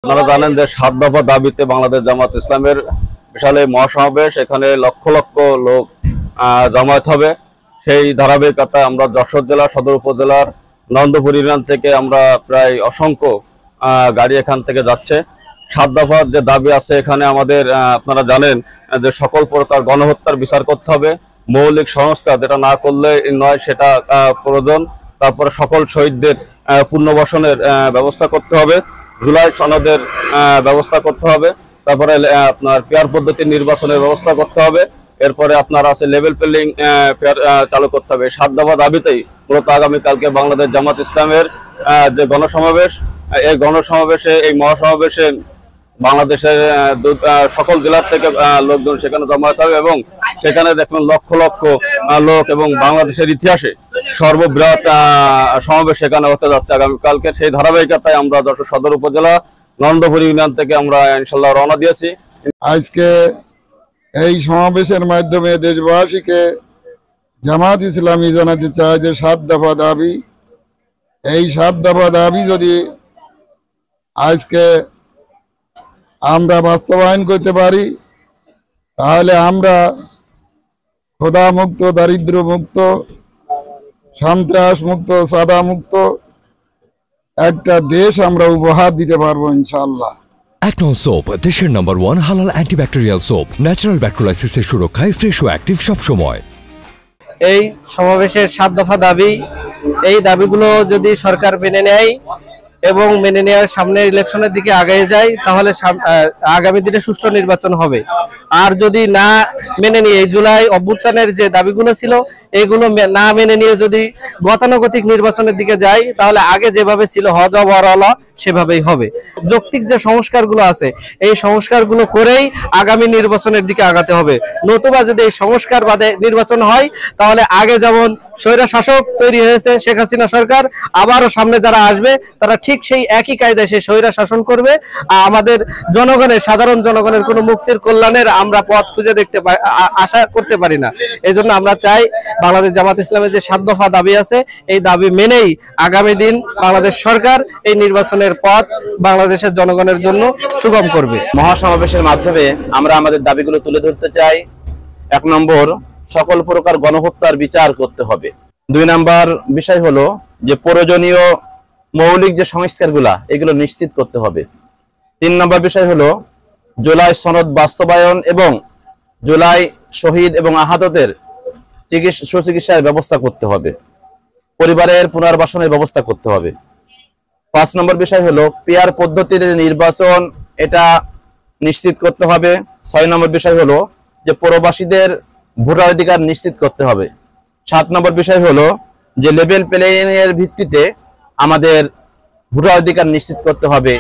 আপনারা জানেন যে ৭ দফা দাবিতে বাংলাদেশ জামাত ইসলামের বিশাল এই মহাসমাবেশ, এখানে লক্ষ লক্ষ লোক জমায়েত হবে। সেই ধারাবাহিকতায় আমরা যশোর জেলা সদর উপজেলার নন্দপুর ইউনিয়ন থেকে আমরা প্রায় অসংখ্য গাড়ি এখান থেকে যাচ্ছে। ৭ দফার যে দাবি আছে এখানে আমাদের আপনারা জানেন যে সকল প্রকার গণহত্যার বিচার করতে হবে, মৌলিক সংস্কার যেটা না করলে নয় সেটা প্রয়োজন। তারপরে সকল শহীদদের পুনর্বাসনের ব্যবস্থা করতে হবে, জুলাই সনদের ব্যবস্থা করতে হবে, তারপরে আপনার পেয়ার পদ্ধতির নির্বাচনের ব্যবস্থা করতে হবে, এরপরে আপনার আছে লেভেল প্লেইং পেয়ার চালু করতে হবে। ৭ দফা দাবিতেই মূলত আগামীকালকে বাংলাদেশ জামাত ইসলামের যে গণসমাবেশ, এই গণসমাবেশে এই মহাসমাবেশে বাংলাদেশের সকল জেলার থেকে লোকজন সেখানে জমায়েত হবে এবং সেখানে দেখবেন লক্ষ লক্ষ লোক এবং বাংলাদেশের ইতিহাসে সর্ববৃহৎ সমাবেশ সেখানে হতে যাচ্ছে আগামীকালকে। সেই ধারাবাহিকতায় আমরা যশোর সদর উপজেলা নন্দপুর ইউনিয়ন থেকে আমরা ইনশাল্লাহ রওনা দিয়েছি। আজকে এই সমাবেশের মাধ্যমে দেশবাসীকে জামাত ইসলামী জানাতে চায় যে ৭ দফা দাবি, এই ৭ দফা দাবি যদি আজকে আমরা বাস্তবায়ন করতে পারি তাহলে আমরা খোদা মুক্ত, দারিদ্র মুক্ত, সন্ত্রাস মুক্ত, সাদা মুক্ত একটা দেশ আমরা উপহার দিতে পারবো ইনশাআল্লাহ। অ্যাকনন সোপ দেশের নাম্বার 1 হালাল অ্যান্টিব্যাকটেরিয়াল সোপ, ন্যাচারাল ব্যাকটেরিয়ালাইসিসের সুরক্ষায় ফ্রেশ ও অ্যাক্টিভ সব সময়। এই সমাবেশের ৭ দফা দাবি, এই দাবিগুলো যদি সরকার মেনে নেয় এবং মেনে নেওয়ার সামনে ইলেকশনের দিকে আগায় যায় তাহলে আগামী দিনে সুষ্ঠু নির্বাচন হবে। আর যদি না মেনে নিয়ে জুলাই অভ্যুত্থানের যে দাবিগুলো ছিল এগুলো না মেনে নিয়ে যদি গতানুগতিক নির্বাচনের দিকে যায় তাহলে আগে যেভাবে ছিল হজবরলা সেভাবেই হবে। যৌক্তিক যে সংস্কারগুলো আছে এই সংস্কারগুলো করেই আগামী নির্বাচনের দিকে আগাতে হবে, নতুবা যদি এই সংস্কার বাদে নির্বাচন হয় তাহলে আগে যেমন স্বৈরা শাসক তৈরি হয়েছে শেখ হাসিনা সরকার, আবারও সামনে যারা আসবে তারা ঠিক সেই একই কায়দায় সেই স্বৈরা শাসন করবে। আমাদের জনগণের, সাধারণ জনগণের কোনো মুক্তির কল্যাণের আমরা পথ খুঁজে আশা করতে পারি না। এই জন্য আমরা চাই বাংলাদেশ জামাত ইসলামের যে ৭ দফা দাবি আছে এই দাবি মেনেই আগামী দিন বাংলাদেশ সরকার এই নির্বাচনের পথ বাংলাদেশের জনগণের জন্য সুগম করবে। মহাসমাবেশের মাধ্যমে আমরা আমাদের দাবিগুলো তুলে ধরতে চাই। ১ নম্বর, সকল প্রকার গণহত্যার বিচার করতে হবে। ২ নম্বর বিষয় হলো যে প্রয়োজনীয় মৌলিক যে সংস্কারগুলা এগুলো নিশ্চিত করতে হবে। ৩ নম্বর বিষয় হলো জুলাই সনদ বাস্তবায়ন এবং জুলাই শহীদ এবং আহতদের সুচিকিৎসার ব্যবস্থা করতে হবে, পরিবারের পুনর্বাসনের ব্যবস্থা করতে হবে। ৫ নম্বর বিষয় হলো পেয়ার পদ্ধতিতে নির্বাচন, এটা নিশ্চিত করতে হবে। ৬ নম্বর বিষয় হলো যে প্রবাসীদের ভোটাধিকার নিশ্চিত করতে হবে। ৭ নম্বর বিষয় হলো যে লেভেল প্লেইং এর ভিত্তিতে আমাদের ভোটাধিকার নিশ্চিত করতে হবে।